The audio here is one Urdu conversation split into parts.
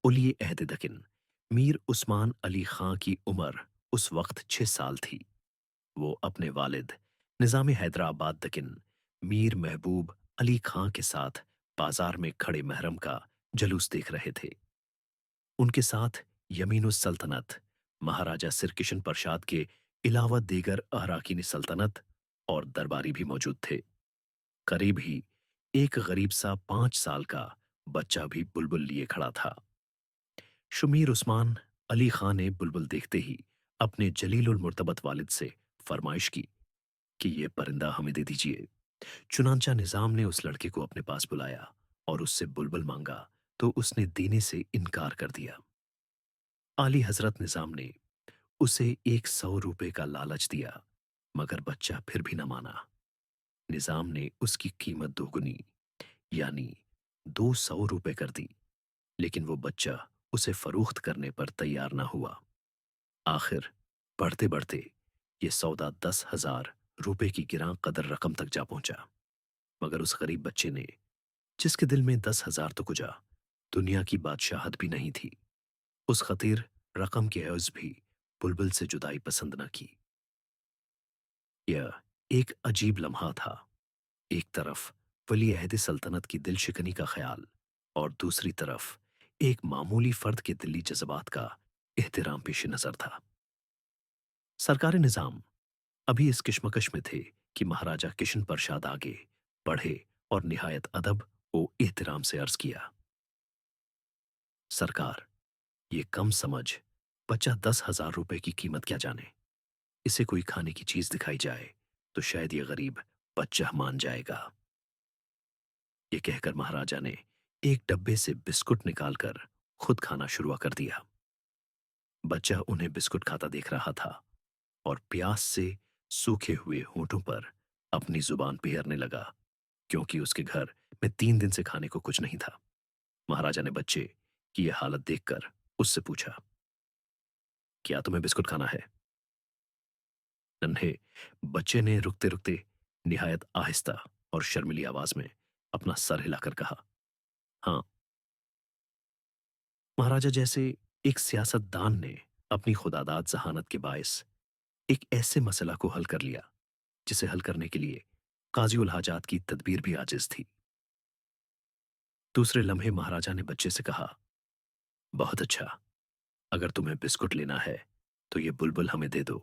ولی عہد دکن میر عثمان علی خاں کی عمر اس وقت 6 سال تھی۔ وہ اپنے والد نظام حیدرآباد دکن میر محبوب علی خاں کے ساتھ بازار میں کھڑے محرم کا جلوس دیکھ رہے تھے۔ ان کے ساتھ یمین السلطنت مہاراجہ سرکشن پرشاد کے علاوہ دیگر اراکین سلطنت اور درباری بھی موجود تھے۔ قریب ہی ایک غریب سا 5 سال کا بچہ بھی بلبل لیے کھڑا تھا۔ شمیر عثمان علی خاں نے بلبل دیکھتے ہی اپنے جلیل المرتبت والد سے فرمائش کی کہ یہ پرندہ ہمیں دے دیجیے۔ چنانچہ نظام نے اس لڑکے کو اپنے پاس بلایا اور اس سے بلبل مانگا تو اس نے دینے سے انکار کر دیا۔ اعلی حضرت نظام نے اسے 100 روپے کا لالچ دیا، مگر بچہ پھر بھی نہ مانا۔ نظام نے اس کی قیمت دوگنی یعنی 200 روپے کر دی، لیکن وہ بچہ اسے فروخت کرنے پر تیار نہ ہوا۔ آخر بڑھتے بڑھتے یہ سودا 10,000 روپے کی گراں قدر رقم تک جا پہنچا، مگر اس غریب بچے نے، جس کے دل میں 10,000 تو کجا دنیا کی بادشاہت بھی نہیں تھی، اس خطیر رقم کے عوض بھی بلبل سے جدائی پسند نہ کی۔ یہ ایک عجیب لمحہ تھا، ایک طرف ولی عہد سلطنت کی دل شکنی کا خیال اور دوسری طرف ایک معمولی فرد کے دلی جذبات کا احترام پیش نظر تھا۔ سرکار نظام ابھی اس کشمکش میں تھے کہ مہاراجہ کشن پرشاد آگے بڑھے اور نہایت ادب و احترام سے عرض کیا: سرکار، یہ کم سمجھ بچہ 10,000 روپے کی قیمت کیا جانے؟ اسے کوئی کھانے کی چیز دکھائی جائے تو شاید یہ غریب بچہ مان جائے گا۔ یہ کہہ کر مہاراجہ نے ایک ڈبے سے بسکٹ نکال کر خود کھانا شروع کر دیا۔ بچہ انہیں بسکٹ کھاتا دیکھ رہا تھا اور پیاس سے سوکھے ہوئے ہونٹوں پر اپنی زبان پھیرنے لگا، کیونکہ اس کے گھر میں 3 دن سے کھانے کو کچھ نہیں تھا۔ مہاراجہ نے بچے کی یہ حالت دیکھ کر اس سے پوچھا: کیا تمہیں بسکٹ کھانا ہے؟ ننھے بچے نے رکتے رکتے نہایت آہستہ اور شرمیلی آواز میں اپنا سر ہلا کر کہا: ہاں۔ مہاراجہ جیسے ایک سیاست دان نے اپنی خداداد ذہانت کے باعث ایک ایسے مسئلہ کو حل کر لیا جسے حل کرنے کے لیے قاضی الحاجات کی تدبیر بھی عاجز تھی۔ دوسرے لمحے مہاراجہ نے بچے سے کہا: بہت اچھا، اگر تمہیں بسکٹ لینا ہے تو یہ بلبل ہمیں دے دو۔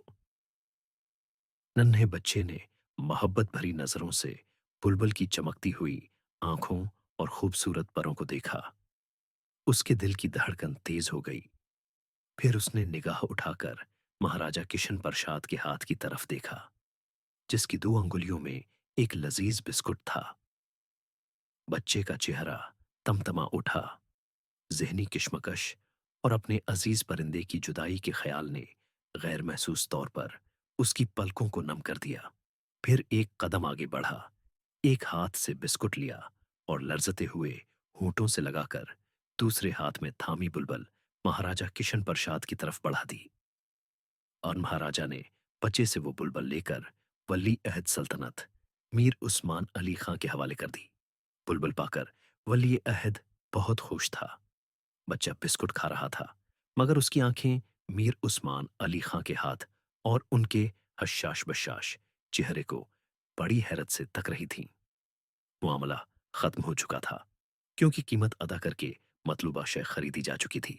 ننھے بچے نے محبت بھری نظروں سے بلبل کی چمکتی ہوئی آنکھوں اور خوبصورت پروں کو دیکھا۔ اس کے دل کی دھڑکن تیز ہو گئی۔ پھر اس نے نگاہ اٹھا کر مہاراجہ کشن پرشاد کے ہاتھ کی طرف دیکھا، جس کی 2 انگلیوں میں ایک لذیذ بسکٹ تھا۔ بچے کا چہرہ تمتما اٹھا۔ ذہنی کشمکش اور اپنے عزیز پرندے کی جدائی کے خیال نے غیر محسوس طور پر اس کی پلکوں کو نم کر دیا۔ پھر ایک قدم آگے بڑھا، ایک ہاتھ سے بسکٹ لیا اور لرزتے ہوئے ہونٹوں سے لگا کر دوسرے ہاتھ میں تھامی بلبل مہاراجہ کشن پرشاد کی طرف بڑھا دی، اور مہاراجہ نے بچے سے وہ بلبل لے کر ولی عہد سلطنت میر عثمان علی خاں کے حوالے کر دی۔ بلبل پا کر ولی عہد بہت خوش تھا۔ بچہ بسکٹ کھا رہا تھا، مگر اس کی آنکھیں میر عثمان علی خاں کے ہاتھ اور ان کے حشاش بشاش چہرے کو بڑی حیرت سے تک رہی تھیں۔ معاملہ ختم ہو چکا تھا، کیونکہ قیمت ادا کر کے مطلوبہ شے خریدی جا چکی تھی،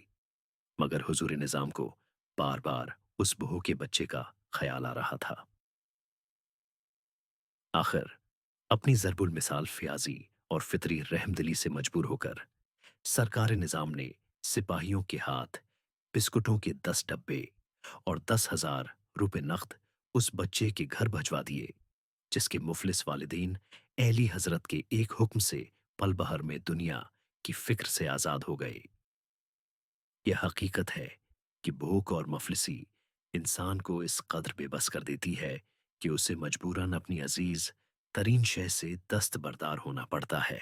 مگر حضور نظام کو بار بار اس بہو کے بچے کا خیال آ رہا تھا۔ آخر اپنی ضرب المثال فیاضی اور فطری رحم دلی سے مجبور ہو کر سرکار نظام نے سپاہیوں کے ہاتھ بسکٹوں کے 10 ڈبے اور 10,000 روپے نقد اس بچے کے گھر بھجوا دیے، جس کے مفلس والدین اعلی حضرت کے ایک حکم سے پل بہر میں دنیا کی فکر سے آزاد ہو گئے۔ یہ حقیقت ہے کہ بھوک اور مفلسی انسان کو اس قدر بے بس کر دیتی ہے کہ اسے مجبوراً اپنی عزیز ترین شے سے دستبردار ہونا پڑتا ہے۔